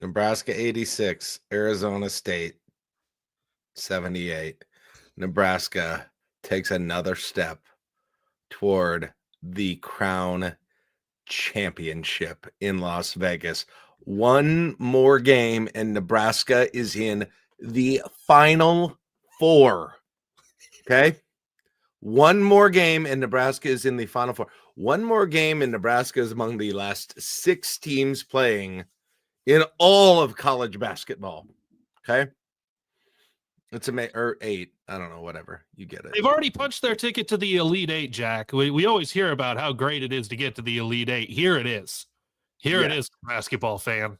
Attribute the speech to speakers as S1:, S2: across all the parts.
S1: Nebraska 86, Arizona State 78. Nebraska takes another step toward the crown championship in Las Vegas. One more game and Nebraska is in the Final Four. Okay? One more game and Nebraska is in the Final Four. One more game and Nebraska is among the last 6 teams playing in all of college basketball. Okay? It's or 8. I don't know, whatever. You get it.
S2: They've already punched their ticket to the Elite 8, Jack. We always hear about how great it is to get to the Elite 8. Here it is. It is, basketball fan.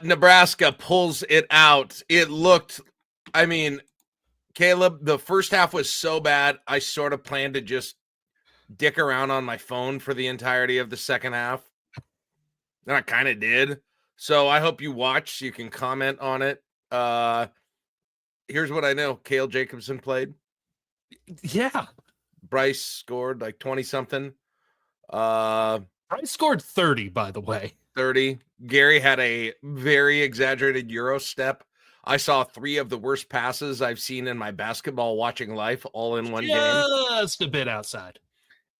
S1: Nebraska pulls it out. It looked, I mean, Kaleb, the first half was so bad, I sort of planned to just dick around on my phone for the entirety of the second half. And I kind of did. So I hope you watch so you can comment on it. Here's what I know. Cale Jacobson played.
S2: Yeah.
S1: Bryce scored like 20-something.
S2: Bryce scored 30, by the way.
S1: 30. Gary had a very exaggerated Euro step. I saw 3 of the worst passes I've seen in my basketball watching life all in one game.
S2: Just a bit outside.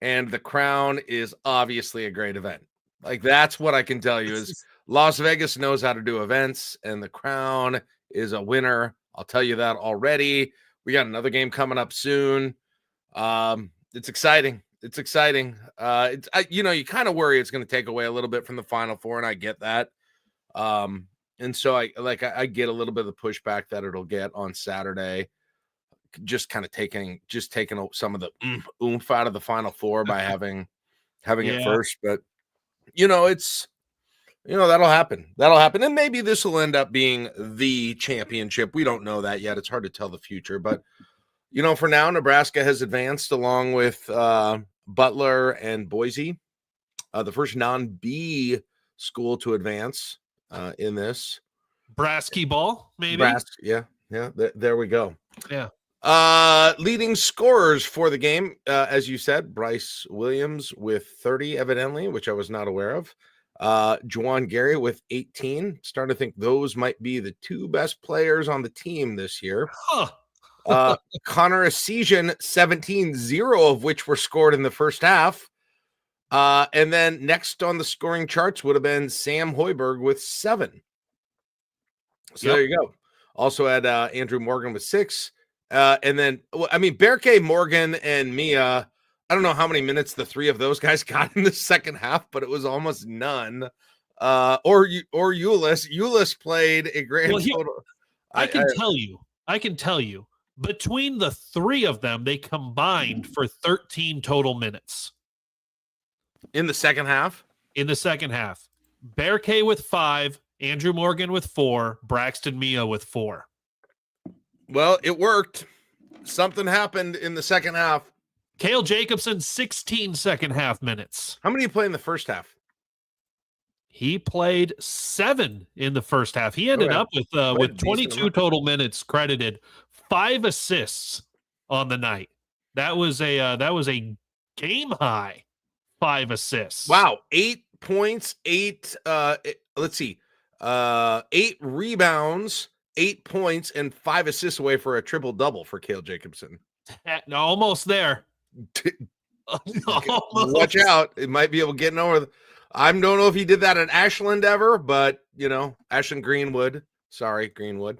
S1: And the Crown is obviously a great event. Like, that's what I can tell you is Las Vegas knows how to do events, and the Crown is a winner. I'll tell you that already. We got another game coming up soon. It's exciting. It's exciting. You kind of worry it's going to take away a little bit from the Final Four, and I get that. And so I get a little bit of the pushback that it'll get on Saturday. Just kind of taking some of the oomph out of the Final Four by having it first. But that'll happen. And maybe this will end up being the championship. We don't know that yet. It's hard to tell the future. But, for now, Nebraska has advanced along with Butler and Boise, the first non-B school to advance in this.
S2: Basketball, maybe?
S1: Yeah. There we go.
S2: Yeah.
S1: Leading scorers for the game, as you said, Bryce Williams with 30, evidently, which I was not aware of. Juwan Gary with 18. Starting to think those might be the 2 best players on the team this year. Connor Essegian, 17, 0 of which were scored in the first half. And then next on the scoring charts would have been Sam Hoiberg with 7. So There you go. Also had Andrew Morgan with 6. And then, Berke, Morgan, and Mia, I don't know how many minutes the 3 of those guys got in the second half, but it was almost none. Or Ulis. Ulis played a grand total.
S2: I can tell you, between the 3 of them, they combined for 13 total minutes.
S1: In the second half?
S2: In the second half. Berke with 5, Andrew Morgan with 4, Braxton Mia with 4.
S1: Well, it worked. Something happened in the second half.
S2: Cale Jacobson, 16 second half minutes.
S1: How many did he play in the first half?
S2: He played 7 in the first half. He ended up with 22 total minutes credited, 5 assists on the night. That was a game high 5 assists.
S1: Wow, 8 points, 8 8 rebounds, 8 points, and 5 assists away for a triple-double for Cale Jacobson.
S2: Almost there.
S1: Watch out. It might be able to get over. I don't know if he did that at Ashland ever, but, Ashland Greenwood. Sorry, Greenwood.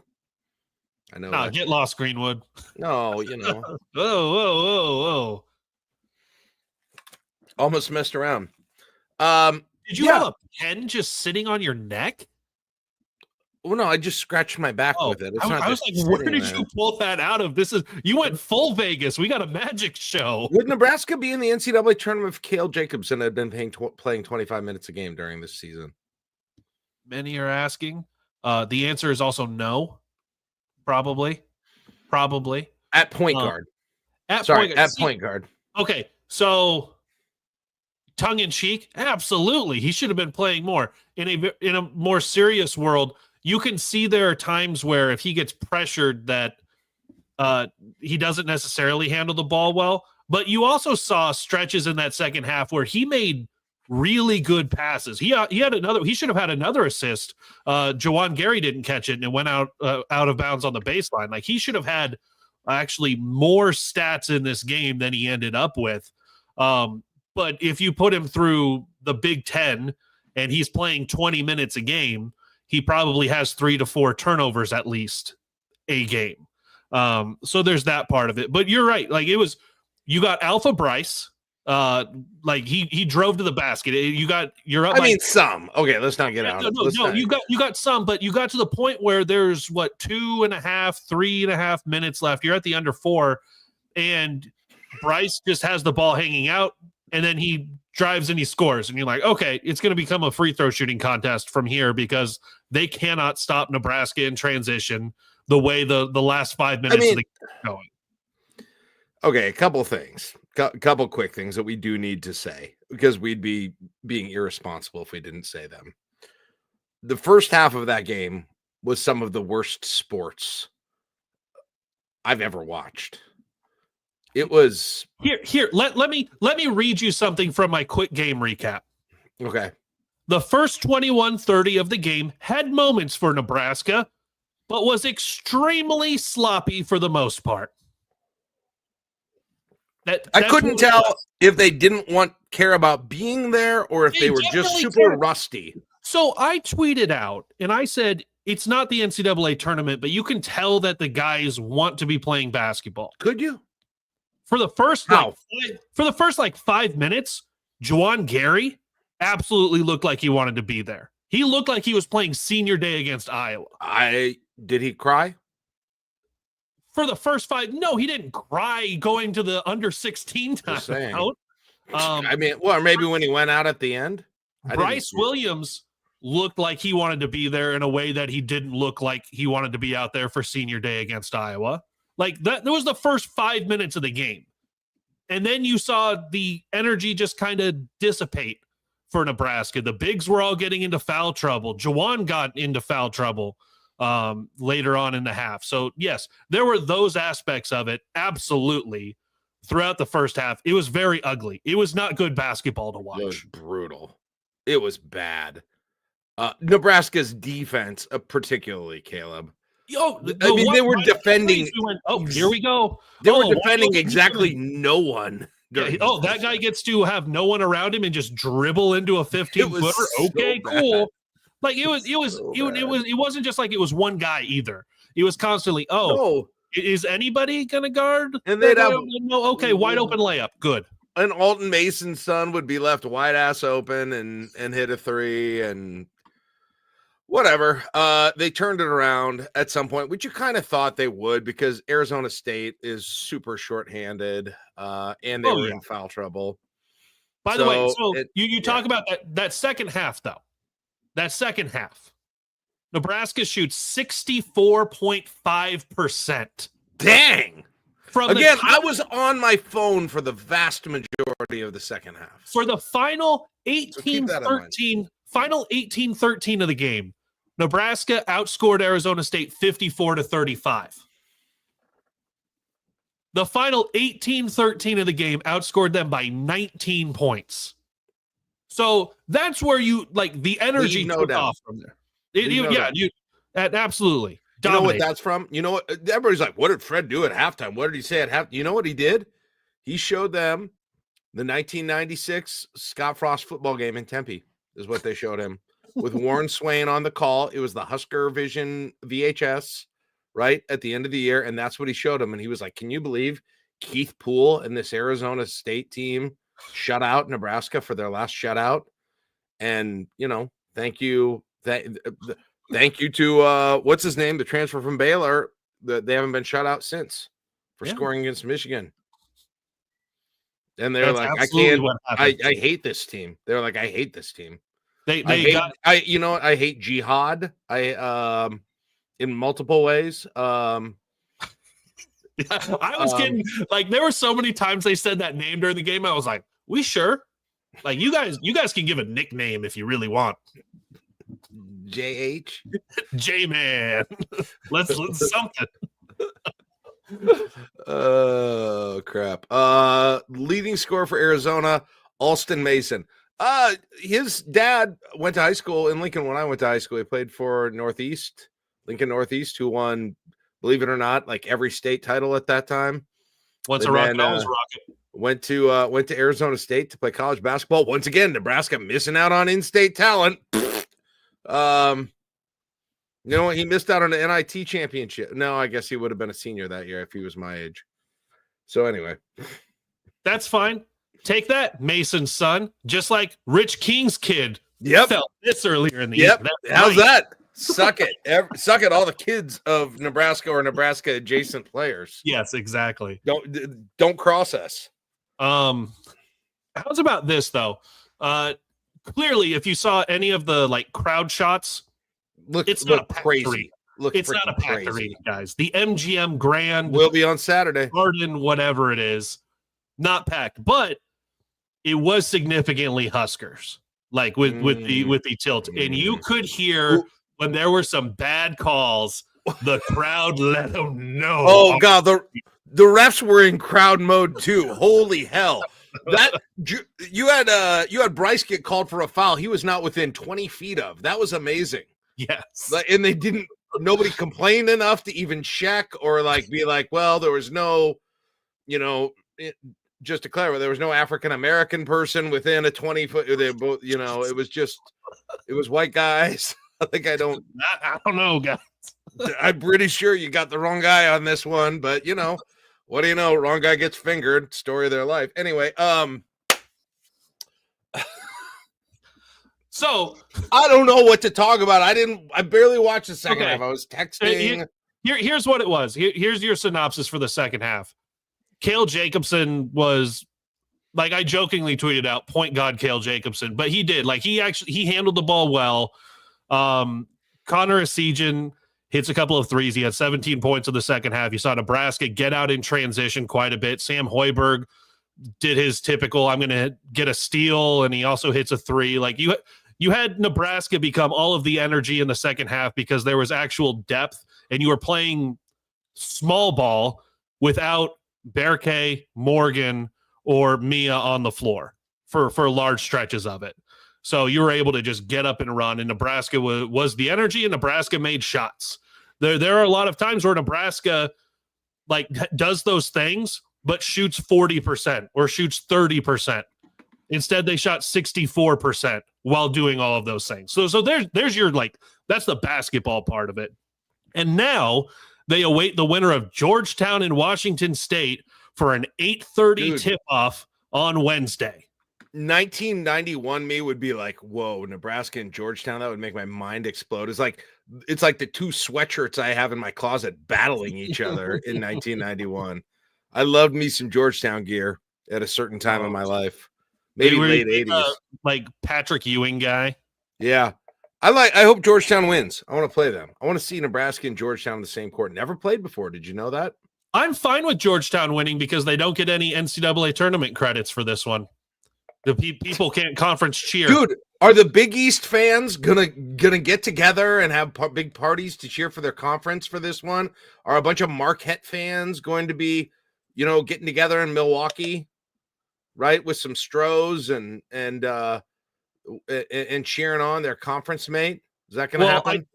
S1: I know.
S2: No, get lost, Greenwood.
S1: No,
S2: Whoa.
S1: Almost messed around.
S2: Did you have a pen just sitting on your neck?
S1: Well, no, I just scratched my back with it.
S2: I was like, where did you pull that out of? You went full Vegas. We got a magic show.
S1: Would Nebraska be in the NCAA tournament if Cale Jacobson had been playing 25 minutes a game during this season?
S2: Many are asking. The answer is also no. Probably.
S1: At point guard. At point guard.
S2: Okay, so tongue in cheek, absolutely. He should have been playing more. In a more serious world, you can see there are times where if he gets pressured that he doesn't necessarily handle the ball well. But you also saw stretches in that second half where he made really good passes. He had another. He should have had another assist. Juwan Gary didn't catch it and it went out of bounds on the baseline. Like he should have had actually more stats in this game than he ended up with. But if you put him through the Big Ten and he's playing 20 minutes a game, he probably has 3 to 4 turnovers at least a game. So there's that part of it. But you're right. Like you got Alpha Bryce. Like he drove to the basket. You're up.
S1: Some. Okay, let's not get out.
S2: No. You got some, but you got to the point where there's 2.5, 3.5 minutes left. You're at the under 4, and Bryce just has the ball hanging out, and then he drives and he scores, and you're like, okay, it's going to become a free throw shooting contest from here because they cannot stop Nebraska in transition the way the last 5 minutes of the game going.
S1: Okay, a couple things. Couple quick things that we do need to say because we'd be being irresponsible if we didn't say them. The first half of that game was some of the worst sports I've ever watched. It was
S2: here. Let me read you something from my quick game recap.
S1: Okay.
S2: The first 21-30 of the game had moments for Nebraska, but was extremely sloppy for the most part.
S1: I couldn't tell if they didn't care about being there or if they were just super rusty.
S2: So I tweeted out and I said, it's not the NCAA tournament, but you can tell that the guys want to be playing basketball.
S1: Could you?
S2: For the first 5 minutes, Juwan Gary absolutely looked like he wanted to be there. He looked like he was playing senior day against Iowa.
S1: Did he cry?
S2: For the first 5, no, he didn't cry going to the under 16 timeout.
S1: Or maybe when he went out at the end.
S2: Bryce Williams looked like he wanted to be there in a way that he didn't look like he wanted to be out there for senior day against Iowa. Like that was the first 5 minutes of the game. And then you saw the energy just kind of dissipate for Nebraska. The bigs were all getting into foul trouble. Juwan got into foul trouble later on in the half. So yes, there were those aspects of it. Absolutely. Throughout the first half, it was very ugly. It was not good basketball to watch.
S1: It was brutal. It was bad. Nebraska's defense, particularly Kaleb. They were defending.
S2: Here we go.
S1: They were defending exactly no one.
S2: That guy gets to have no one around him and just dribble into a 15-footer. Okay, cool. Like it wasn't just like it was one guy either. It was constantly, is anybody gonna guard?
S1: And they'd have
S2: wide open layup. Good.
S1: And Alton Mason's son would be left wide ass open and hit a 3 and whatever. They turned it around at some point, which you kind of thought they would because Arizona State is super shorthanded and they were in foul trouble.
S2: By the way, you talk about that second half though. That second half, Nebraska shoots 64.5%.
S1: Dang. I was on my phone for the vast majority of the second half.
S2: For the final 18-13 of the game, Nebraska outscored Arizona State 54-35. The final 18-13 of the game outscored them by 19 points. So that's where the energy took off from there. Absolutely.
S1: Dominated. You know what that's from? You know what? Everybody's like, what did Fred do at halftime? What did he say at halftime? You know what he did? He showed them the 1996 Scott Frost football game in Tempe is what they showed him with Warren Swain on the call. It was the Husker Vision VHS right at the end of the year. And that's what he showed him. And he was like, can you believe Keith Poole and this Arizona State team shut out Nebraska for their last shutout? And, thank you. Thank you to what's his name, the transfer from Baylor. They haven't been shut out since for scoring against Michigan. And they're like, I hate this team. They're like, I hate this team. I hate jihad. In multiple ways. I
S2: was kidding. Like there were so many times they said that name during the game. I was like, we sure? Like you guys can give a nickname if you really want.
S1: JH
S2: J-Man. let's something.
S1: Oh crap. Leading scorer for Arizona, Alston Mason. His dad went to high school in Lincoln when I went to high school. He played for Lincoln Northeast, who won, believe it or not, like every state title at that time.
S2: Once a rocket, always a rocket.
S1: Went to Arizona State to play college basketball. Once again, Nebraska missing out on in-state talent. You know what? He missed out on the NIT championship. No, I guess he would have been a senior that year if he was my age. So anyway,
S2: that's fine. Take that, Mason's son. Just like Rich King's kid.
S1: Yep.
S2: Felt this earlier in the year.
S1: How's that? Suck it. Suck it, all the kids of Nebraska or Nebraska adjacent players.
S2: Yes, exactly.
S1: Don't cross us.
S2: How's about this though? Clearly, if you saw any of the like crowd shots, it's not
S1: crazy.
S2: It's not a packed arena, guys. The MGM Grand
S1: will be on Saturday.
S2: Garden, whatever it is, not packed, but it was significantly Huskers, like with the tilt, and you could hear when there were some bad calls, the crowd let them know.
S1: Oh God, the refs were in crowd mode too. Holy hell! That you had Bryce get called for a foul he was not within 20 feet of. That was amazing.
S2: Yes,
S1: and they didn't. Nobody complained enough to even check or like be like, well, there was no, just to clarify, there was no African American person within a 20-foot. They both, it was white guys. I don't
S2: know, guys.
S1: I'm pretty sure you got the wrong guy on this one, but what do you know? Wrong guy gets fingered. Story of their life. Anyway,
S2: so
S1: I don't know what to talk about. I barely watched the second half. I was texting.
S2: Here's what it was. Here's your synopsis for the second half. Cale Jacobson was, like I jokingly tweeted out, point guard Cale Jacobson, but he did. Like he handled the ball well. Connor Essegian hits a couple of threes. He had 17 points in the second half. You saw Nebraska get out in transition quite a bit. Sam Hoiberg did his typical, I'm going to get a steal, and he also hits a three. Like you had Nebraska become all of the energy in the second half because there was actual depth, and you were playing small ball without Berke, Morgan, or Mia on the floor for large stretches of it. So you were able to just get up and run, and Nebraska was the energy, and Nebraska made shots. There are a lot of times where Nebraska like does those things, but shoots 40% or shoots 30%. Instead, they shot 64% while doing all of those things. So there's your, like, that's the basketball part of it. And now they await the winner of Georgetown and Washington State for an 8:30 tip-off on Wednesday.
S1: 1991 me would be like, whoa, Nebraska and Georgetown. That would make my mind explode. It's like the two sweatshirts I have in my closet battling each other in 1991. I loved me some Georgetown gear at a certain time in my life. Maybe late 80s.
S2: Like Patrick Ewing guy.
S1: Yeah. I hope Georgetown wins. I want to play them. I want to see Nebraska and Georgetown in the same court. Never played before. Did you know that?
S2: I'm fine with Georgetown winning because they don't get any NCAA tournament credits for this one. The people can't conference cheer.
S1: Dude, are the Big East fans gonna get together and have big parties to cheer for their conference for this one? Are a bunch of Marquette fans going to be, getting together in Milwaukee, right, with some Strohs and cheering on their conference mate? Is that going to happen?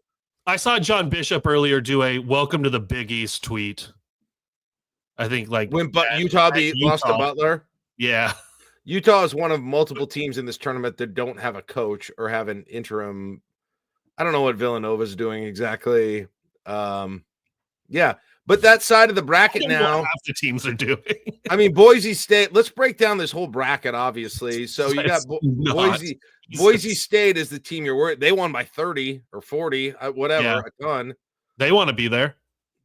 S2: I saw John Bishop earlier do a "Welcome to the Big East" tweet. I think like
S1: when Utah lost to Butler.
S2: Yeah.
S1: Utah is one of multiple teams in this tournament that don't have a coach or have an interim. I don't know what Villanova's doing exactly. Yeah, but that side of the bracket now,
S2: half the teams are doing.
S1: I mean, Boise State. Let's break down this whole bracket, obviously. So you got Boise State is the team you're worried. They won by 30 or 40, whatever, a ton.
S2: They want to be there.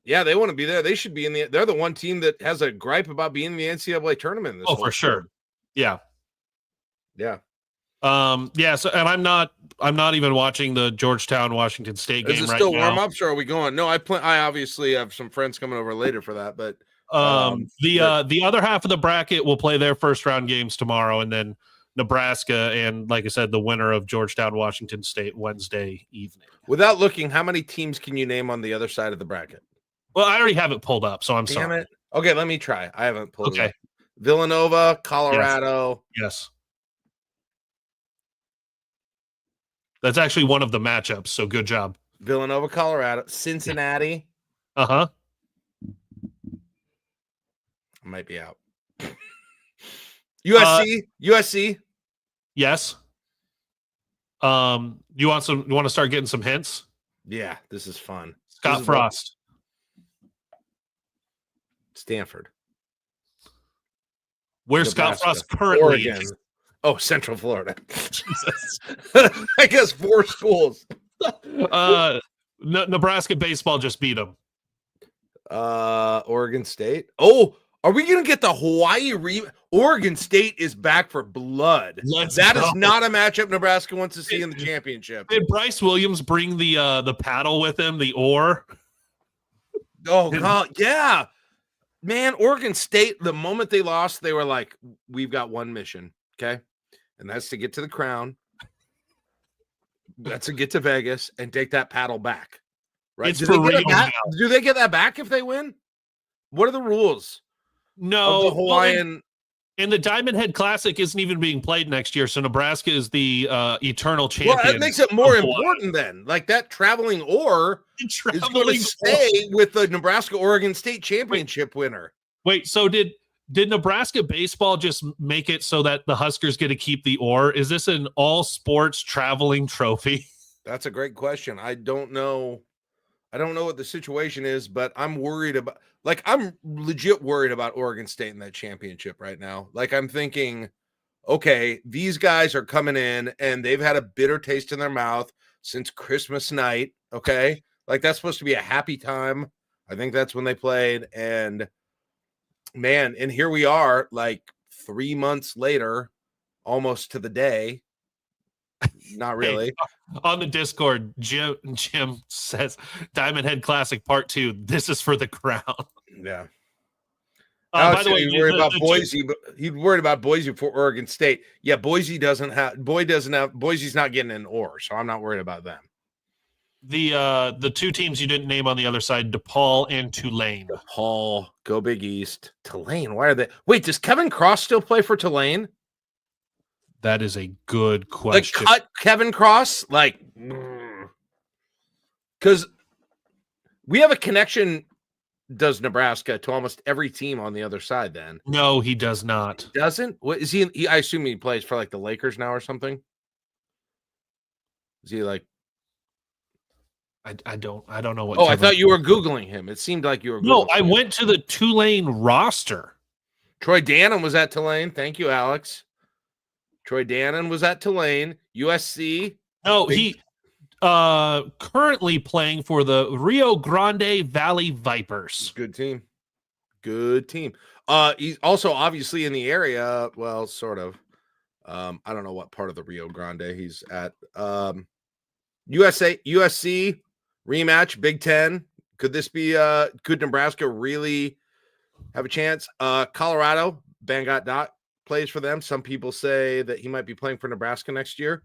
S1: Yeah, they want to be there. They should be in the. They're the one team that has a gripe about being in the NCAA tournament.
S2: For sure. Yeah.
S1: Yeah.
S2: Yeah. So, and I'm not even watching the Georgetown Washington State game right now. Is it still warm
S1: ups, or are we going? No, I obviously have some friends coming over later for that, but
S2: the other half of the bracket will play their first round games tomorrow, and then Nebraska and, like I said, the winner of Georgetown Washington State Wednesday evening.
S1: Without looking, how many teams can you name on the other side of the bracket?
S2: Well, I already have it pulled up, so I'm sorry.
S1: Damn it. Okay, let me try. I haven't pulled it up. Villanova, Colorado.
S2: Yes. That's actually one of the matchups, so good job.
S1: Villanova, Colorado, Cincinnati.
S2: Uh-huh.
S1: I might be out. USC.
S2: Yes. You want to start getting some hints?
S1: Yeah, this is fun.
S2: Scott Frost.
S1: Stanford.
S2: Where's Scott Frost currently?
S1: Oregon. Oh, Central Florida. Jesus. I guess 4 schools.
S2: Nebraska baseball just beat them.
S1: Oregon State. Oh, are we going to get the Hawaii Oregon State is back for blood. That is not a matchup Nebraska wants to see in the championship.
S2: Did Bryce Williams bring the paddle with him, the oar?
S1: Oh, God, yeah. Man, Oregon State, the moment they lost, they were like, we've got one mission, okay? And that's to get to the crown. That's to get to Vegas and take that paddle back. Right? Do they get that back if they win? What are the rules?
S2: No.
S1: The Hawaiian...
S2: And the Diamond Head Classic isn't even being played next year, so Nebraska is the eternal champion.
S1: Well, that makes it more important then. Like that traveling oar is going to stay with the Nebraska-Oregon State championship winner.
S2: Wait, so did Nebraska baseball just make it so that the Huskers get to keep the oar? Is this an all-sports traveling trophy?
S1: That's a great question. I don't know what the situation is, but I'm worried about... Like, I'm legit worried about Oregon State in that championship right now. Like, I'm thinking, okay, these guys are coming in and they've had a bitter taste in their mouth since Christmas night, okay? Like, that's supposed to be a happy time. I think that's when they played. And, man, and here we are, like, 3 months later, almost to the day. Not really.
S2: Hey, on the Discord, Jim says Diamond Head Classic Part 2. This is for the crown.
S1: Yeah.
S2: By the way,
S1: he's worried about Boise, but he's worried about Boise for Oregon State. Yeah, Boise's not getting an oar, so I'm not worried about them.
S2: The 2 teams you didn't name on the other side, DePaul and Tulane.
S1: DePaul, go Big East. Tulane, why are they? Wait, does Kevin Cross still play for Tulane?
S2: That is a good question.
S1: Like, cut Kevin Cross? Like, because we have a connection, does Nebraska, to almost every team on the other side then?
S2: No, he does not.
S1: He doesn't? What is he? I assume he plays for, like, the Lakers now or something? Is he, like...
S2: I don't know what...
S1: Oh, Kevin... I thought you were Googling him. It seemed like you were Googling
S2: No, I went to the Tulane roster.
S1: Troy Dannon was at Tulane. Thank you, Alex. Troy Dannon was at Tulane. USC.
S2: No, he currently playing for the Rio Grande Valley Vipers.
S1: Good team. He's also obviously in the area. Well, sort of. I don't know what part of the Rio Grande he's at. USC rematch, Big Ten. Could this be could Nebraska really have a chance? Colorado, Bangot Dot plays for them. Some people say that he might be playing for Nebraska next year.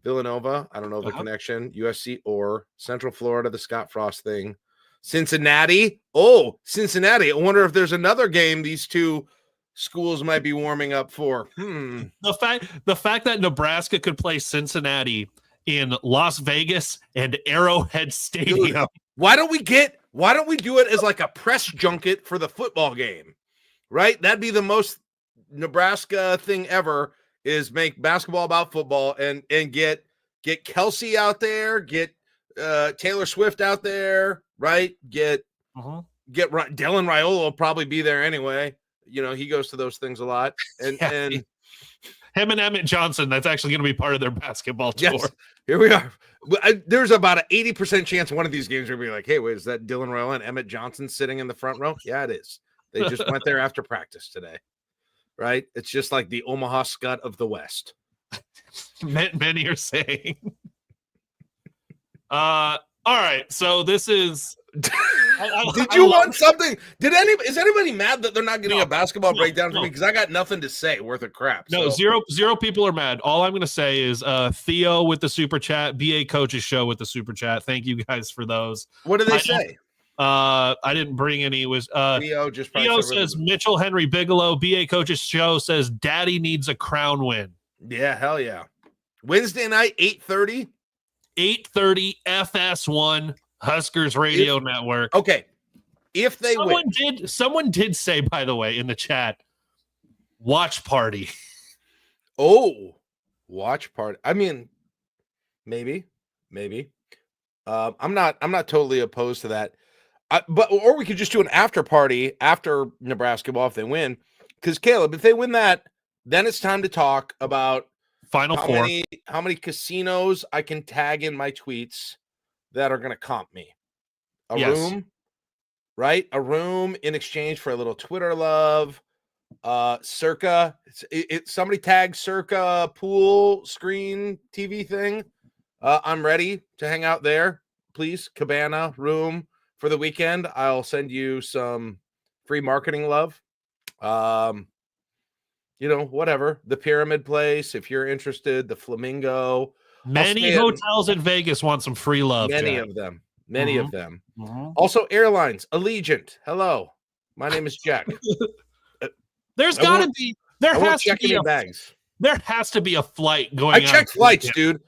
S1: Villanova, I don't know the connection. USC or Central Florida, the Scott Frost thing. Cincinnati. Oh, Cincinnati. I wonder if there's another game these 2 schools might be warming up for.
S2: The fact that Nebraska could play Cincinnati in Las Vegas and Arrowhead Stadium.
S1: Dude, why don't we do it as like a press junket for the football game? Right? That'd be the most Nebraska thing ever, is make basketball about football and get Kelsey out there, get Taylor Swift out there, right? Get Dylan Raiola will probably be there anyway. You know, he goes to those things a lot. And
S2: him and Emmett Johnson, that's actually going to be part of their basketball tour.
S1: Yes, here we are. There's about an 80% chance one of these games are going to be like, hey, wait, is that Dylan Raiola and Emmett Johnson sitting in the front row? Yeah, it is. They just went there after practice today. Right? It's just like the Omaha Scud of the West.
S2: Many are saying. All right. So this is...
S1: Did you want something? Is anybody mad that they're not getting a basketball breakdown for me? Because I got nothing to say worth of crap.
S2: No, zero people are mad. All I'm going to say is Theo with the super chat, BA Coaches Show with the super chat. Thank you guys for those.
S1: What did they say?
S2: I didn't bring any. It was Theo says Mitchell Henry Bigelow. BA Coaches Show says Daddy needs a crown win.
S1: Yeah, hell yeah. Wednesday night, 8:30.
S2: 8:30 FS1 Huskers Radio Network.
S1: Okay. If they win.
S2: Someone did say, by the way, in the chat, watch party.
S1: Oh, watch party. I mean, maybe. I'm not totally opposed to that. Or we could just do an after party after Nebrasketball if they win. Because Kaleb, if they win that, then it's time to talk about
S2: Final Four.
S1: How many casinos I can tag in my tweets that are going to comp me. Room, right? A room in exchange for a little Twitter love. Circa. Somebody tag Circa pool screen TV thing. I'm ready to hang out there. Please, Cabana room for the weekend. I'll send you some free marketing love. Whatever. The Pyramid Place, if you're interested, the Flamingo.
S2: Many hotels in Vegas want some free love.
S1: Many of them. Mm-hmm. Also, airlines. Allegiant. Hello. My name is Jack.
S2: There has to be a flight going on.
S1: I checked flights, dude.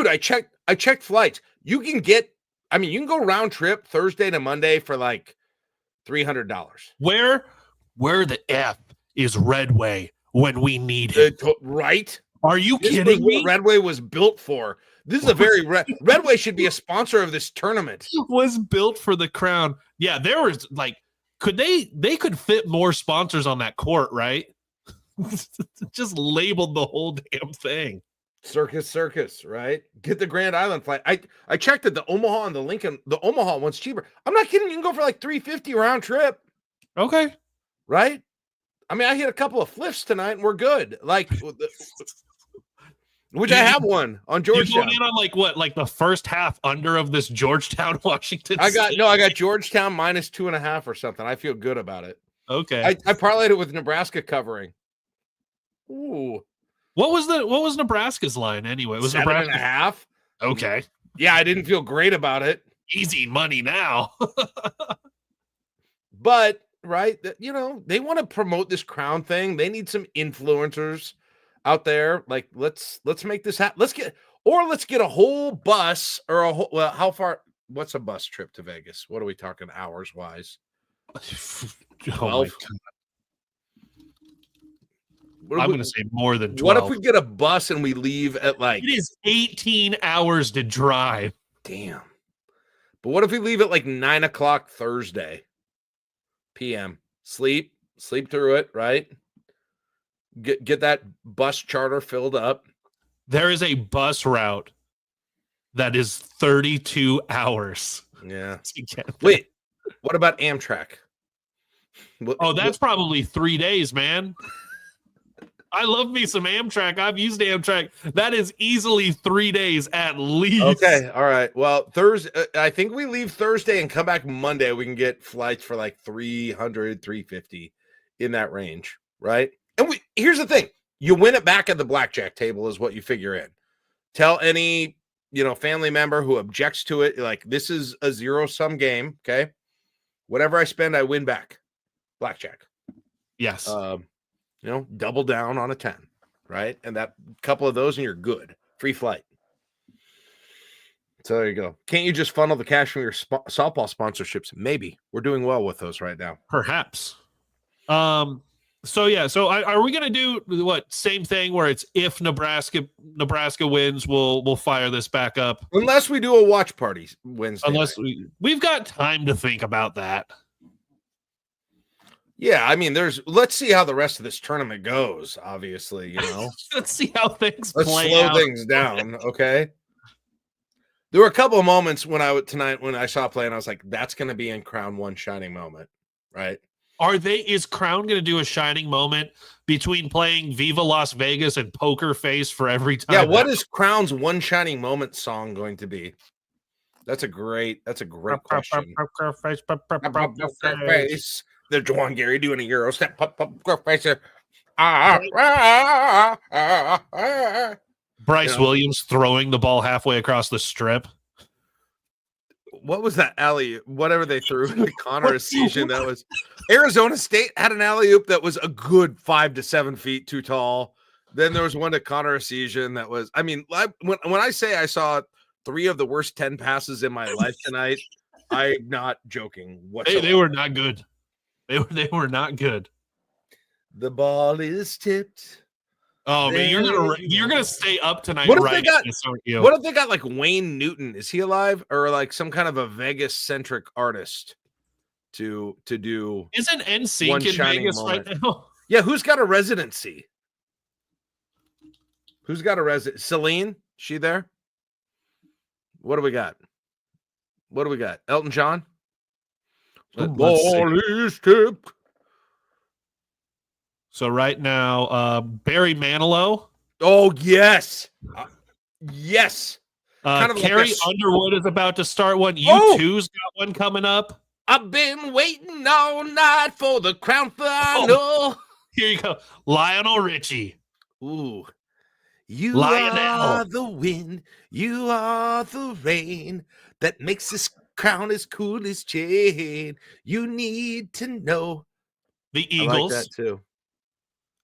S1: I checked flights. You can go round trip Thursday to Monday for like $300.
S2: Where the F is Redway when we need it?
S1: Right?
S2: Are you kidding me?
S1: What Redway was built for. This is a very Redway should be a sponsor of this tournament.
S2: Was built for the crown. Yeah, there was they could fit more sponsors on that court, right? Just labeled the whole damn thing.
S1: Circus, right? Get the Grand Island flight. I checked it. The Omaha and the Lincoln. The Omaha one's cheaper. I'm not kidding. You can go for like $350 round trip.
S2: Okay,
S1: right? I mean, I hit a couple of flips tonight, and we're good. Which I have one on Georgetown.
S2: You going in on like the first half under of this Georgetown Washington?
S1: I got Georgetown minus 2.5 or something. I feel good about it.
S2: Okay,
S1: I parlayed it with Nebraska covering. Ooh.
S2: What was Nebraska's line anyway? It was
S1: 7.5.
S2: Okay.
S1: Yeah, I didn't feel great about it.
S2: Easy money now.
S1: But right, they want to promote this crown thing. They need some influencers out there. Like, let's make this happen. Let's get a whole bus or how far? What's a bus trip to Vegas? What are we talking hours wise? 12.
S2: I'm going to say more than 12.
S1: What if we get a bus and we leave at
S2: it is 18 hours to drive.
S1: Damn. But what if we leave at 9:00 Thursday p.m. Sleep through it, right? Get that bus charter filled up.
S2: There is a bus route that is 32 hours.
S1: Yeah. Wait, what about Amtrak?
S2: That's probably 3 days, man. I love me some Amtrak. I've used Amtrak. That is easily 3 days at least.
S1: Okay. All right. Well, Thursday, I think we leave Thursday and come back Monday. We can get flights for like 300, 350 in that range. Right. And here's the thing. You win it back at the blackjack table is what you figure in. Tell any, family member who objects to it, this is a zero-sum game. Okay. Whatever I spend, I win back. Blackjack.
S2: Yes.
S1: Double down on a 10, right? And that couple of those and you're good. Free flight. So there you go. Can't you just funnel the cash from your softball sponsorships? Maybe. We're doing well with those right now.
S2: Perhaps. So are we going to do what? Same thing where it's if Nebraska wins, we'll fire this back up.
S1: Unless we do a watch party Wednesday.
S2: Unless we've got time to think about that.
S1: Yeah, I mean, let's see how the rest of this tournament goes, obviously,
S2: Let's see how things
S1: Let's
S2: play
S1: slow
S2: out.
S1: things down, okay? There were a couple of moments when I saw play and I was like, that's going to be in Crown one shining moment, right?
S2: Is Crown going to do a shining moment between playing Viva Las Vegas and Poker Face for every time?
S1: Yeah, what is Crown's one shining moment song going to be? That's a great question.
S2: Poker Face.
S1: The Juwan Gary doing a Euro step.
S2: Bryce Williams throwing the ball halfway across the strip.
S1: What was that alley? Whatever they threw to Connor Essegian, that was Arizona State had an alley oop that was a good 5 to 7 feet too tall. Then there was one to Connor Essegian that was. I mean, when I say I saw 3 of the worst 10 passes in my life tonight. I'm not joking whatsoever.
S2: They were not good. They were not good.
S1: The ball is tipped.
S2: Oh man, you're gonna stay up tonight.
S1: What if
S2: right?
S1: What if they got like Wayne Newton? Is he alive, or like some kind of a Vegas centric artist to do?
S2: Isn't NSYNC in Vegas moment right now?
S1: Yeah, who's got a residency? Who's got a resident? Celine, she there? What do we got? Elton John. The ball is tipped.
S2: So right now, Barry Manilow.
S1: Oh, yes. Yes.
S2: Kind of Carrie Underwood is about to start one. U2's got one coming up.
S1: I've been waiting all night for the crown final. Oh,
S2: here you go. Lionel Richie.
S1: Ooh. You are the wind. You are the rain that makes this crown as cool as chain. You need to know.
S2: The Eagles.
S1: I like that too.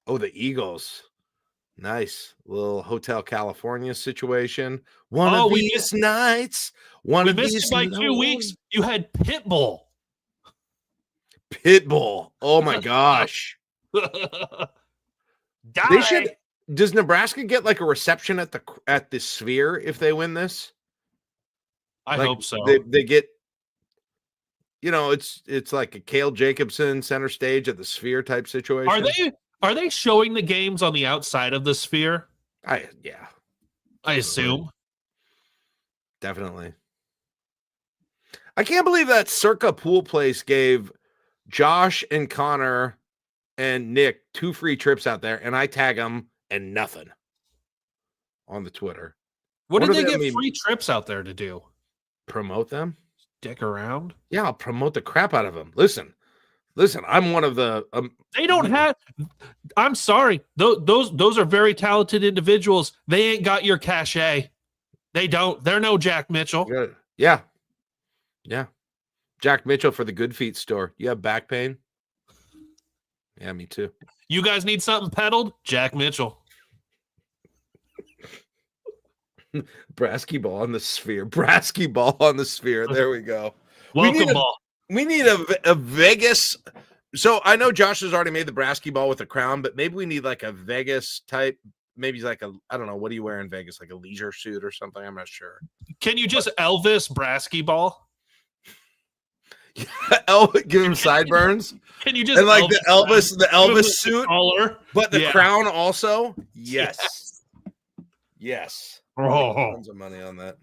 S1: Oh, the Eagles. Nice. Little Hotel California situation. One of these nights. We missed it by
S2: 2 weeks. You had Pitbull.
S1: Oh my gosh. They should. Does Nebraska get like a reception at the Sphere if they win this?
S2: I hope so.
S1: They get, it's like a Cale Jacobson center stage at the Sphere type situation.
S2: Are they showing the games on the outside of the Sphere?
S1: Yeah.
S2: I assume.
S1: Definitely. I can't believe that Circa Pool Place gave Josh and Connor and Nick 2 free trips out there, and I tag them and nothing on the Twitter.
S2: What did they get free trips out there to do?
S1: Promote them?
S2: Dick around?
S1: Yeah, I'll promote the crap out of them. Listen, I'm one of the.
S2: They don't have. I'm sorry. Those are very talented individuals. They ain't got your cachet. They don't. They're no Jack Mitchell.
S1: Yeah. Jack Mitchell for the Good Feet store. You have back pain? Yeah, me too.
S2: You guys need something pedaled? Jack Mitchell.
S1: Nebrasketball on the Sphere. Nebrasketball on the Sphere. There we go.
S2: Welcome ball.
S1: We need a Vegas. So I know Josh has already made the Nebrasketball with a crown, but maybe we need like a Vegas type. Maybe like I don't know. What do you wear in Vegas? Like a leisure suit or something? I'm not sure.
S2: Can you just Elvis Brasketball?
S1: Give him sideburns.
S2: Can you just
S1: and like the Elvis suit,
S2: collar,
S1: but the crown also? Yes. Tons of money on that.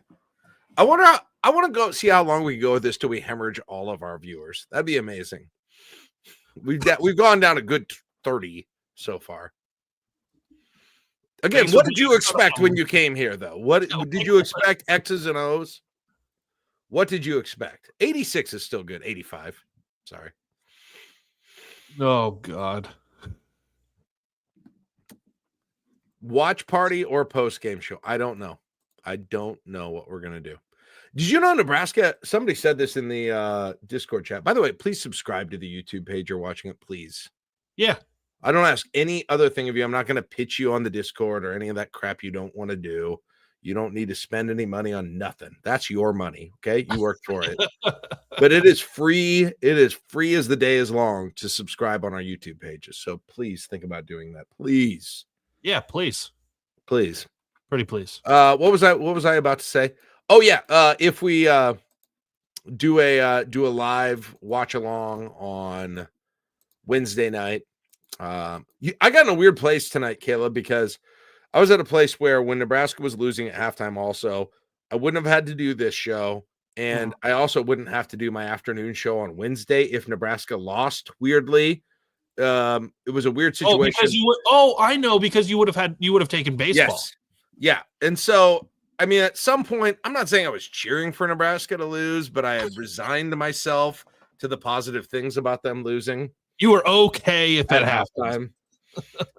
S1: I want to go see how long we can go with this till we hemorrhage all of our viewers. That'd be amazing. We've gone down a good 30 so far. Again, what did you expect when you came here, though? What did you expect? X's and O's? What did you expect? 86 is still good. 85. Sorry.
S2: Oh, God.
S1: Watch party or post-game show? I don't know. I don't know what we're going to do. Did you know Nebraska? Somebody said this in the Discord chat. By the way, please subscribe to the YouTube page you're watching it, please.
S2: Yeah.
S1: I don't ask any other thing of you. I'm not going to pitch you on the Discord or any of that crap you don't want to do. You don't need to spend any money on nothing. That's your money, okay? You worked for it. But it is free. It is free as the day is long to subscribe on our YouTube pages. So please think about doing that. Please.
S2: Yeah, please.
S1: Please.
S2: Pretty please.
S1: What was I about to say? Oh yeah, if we do a live watch along on Wednesday night. I got in a weird place tonight, Caleb, because I was at a place where when Nebraska was losing at halftime also, I wouldn't have had to do this show, and I also wouldn't have to do my afternoon show on Wednesday if Nebraska lost, weirdly. It was a weird situation.
S2: I know, because you would have taken baseball.
S1: Yes. Yeah. And so, I mean, at some point, I'm not saying I was cheering for Nebraska to lose, but I had resigned myself to the positive things about them losing.
S2: You were okay if that happened.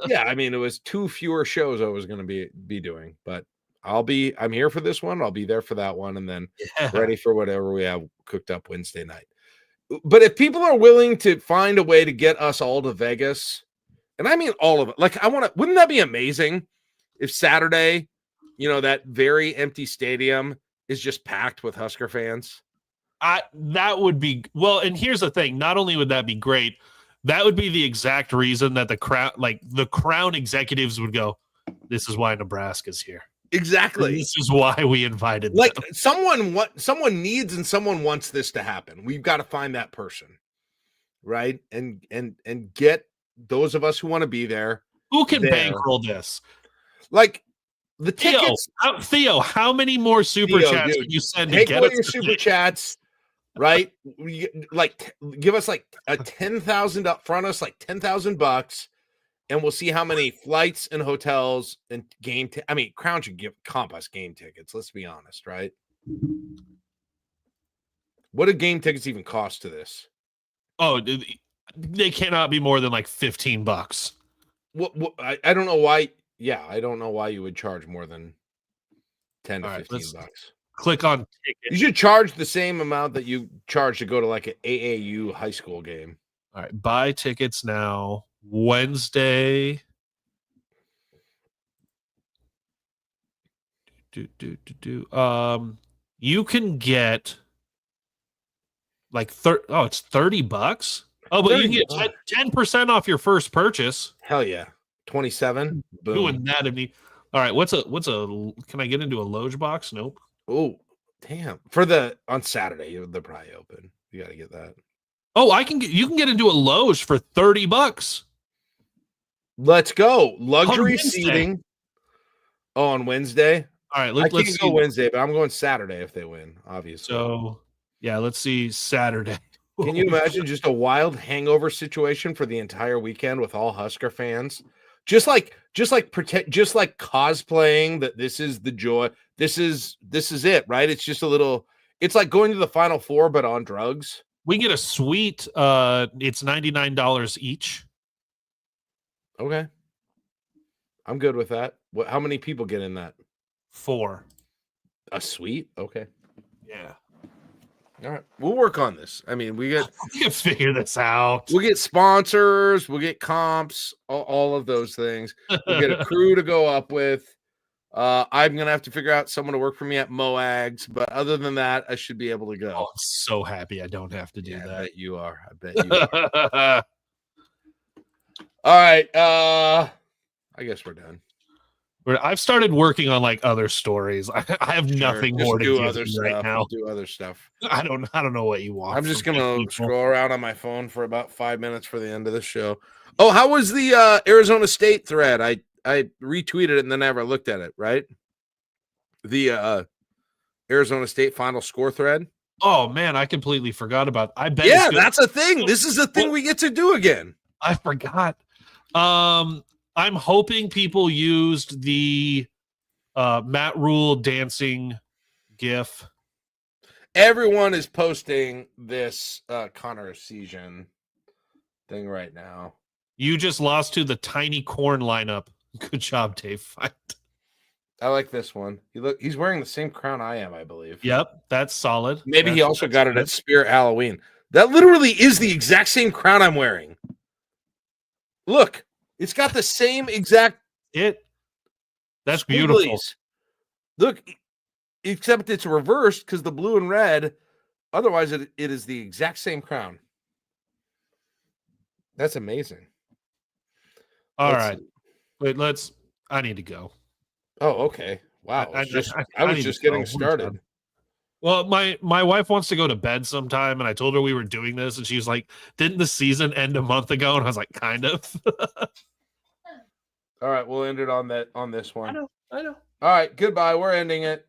S1: Yeah, I mean, it was 2 fewer shows I was going to be doing, but I'm here for this one. I'll be there for that one, and then ready for whatever we have cooked up Wednesday night. But if people are willing to find a way to get us all to Vegas, and I mean all of it, like wouldn't that be amazing if Saturday, that very empty stadium is just packed with Husker fans?
S2: That would be well. And here's the thing: not only would that be great, that would be the exact reason that the Crown executives would go, "This is why Nebraska's here.
S1: Exactly.
S2: This is why we invited
S1: them." Someone needs and someone wants this to happen. We've got to find that person, right? And get those of us who want to be there.
S2: Who can bankroll this?
S1: Like the tickets.
S2: Theo, how many more super chats can you send to get us
S1: your super chats? Right? Give us like a 10,000 up front us, like $10,000, and we'll see how many flights and hotels and Crown should comp us game tickets. Let's be honest, right? What do game tickets even cost to this?
S2: Oh, they cannot be more than like $15.
S1: What I don't know why. Yeah, I don't know why you would charge more than 10 to $15.
S2: Click on ticket.
S1: You should charge the same amount that you charge to go to like an AAU high school game.
S2: All right, buy tickets now. Wednesday. You can get like it's $30. Oh, but you get 10% off your first purchase.
S1: Hell yeah. 27. Boom.
S2: Doing that to me. All right, can I get into a Loge box? Nope.
S1: Oh, damn. On Saturday, they're probably open. You got to get that.
S2: Oh, you can get into a Loge for $30.
S1: Let's go. Luxury seating. Oh, on Wednesday?
S2: All right,
S1: let's go Wednesday, but I'm going Saturday if they win, obviously.
S2: So, yeah, let's see Saturday.
S1: Can you imagine just a wild hangover situation for the entire weekend with all Husker fans? Just like cosplaying that this is the joy. This is it, right? It's just it's like going to the Final Four, but on drugs.
S2: We get a suite. It's $99 each.
S1: Okay. I'm good with that. How many people get in that?
S2: 4.
S1: A suite? Okay.
S2: Yeah.
S1: All right. We'll work on this. I mean, we
S2: can figure this out.
S1: We'll get sponsors. We'll get comps, all of those things. We'll get a crew to go up with. I'm going to have to figure out someone to work for me at Moags. But other than that, I should be able to go.
S2: Oh, I'm so happy I don't have to do that.
S1: I bet you are. All right. I guess we're done.
S2: I've started working on like other stories. I have nothing more to do right now.
S1: Do other stuff.
S2: I don't know what you want.
S1: I'm just gonna scroll around on my phone for about 5 minutes for the end of the show. Oh, how was the Arizona State thread? I retweeted it and then never looked at it. Right, the Arizona State final score thread.
S2: Oh man, I completely forgot about it. I bet.
S1: Yeah, that's a thing. This is a thing we get to do again.
S2: I forgot. I'm hoping people used the Matt Rule dancing GIF.
S1: Everyone is posting this Connor Season thing right now.
S2: You just lost to the tiny corn lineup. Good job, Dave.
S1: I like this one. He's wearing the same crown I am, I believe.
S2: Yep, that's solid.
S1: Maybe he also got it at Spirit Halloween. That literally is the exact same crown I'm wearing. Look. It's got the same exact.
S2: That's beautiful.
S1: Look, except it's reversed because the blue and red. Otherwise, it is the exact same crown. That's amazing.
S2: All right. Wait, I need to go.
S1: Oh, okay. Wow. I was just getting started.
S2: Well, my wife wants to go to bed sometime, and I told her we were doing this, and she was like, "Didn't the season end a month ago?" And I was like, "Kind of."
S1: All right, we'll end it on this one.
S2: I know.
S1: All right, goodbye. We're ending it.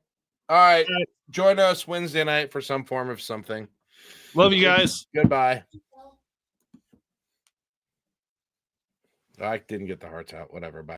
S1: All right. Join us Wednesday night for some form of something.
S2: Love you guys.
S1: Goodbye. I didn't get the hearts out. Whatever. Bye.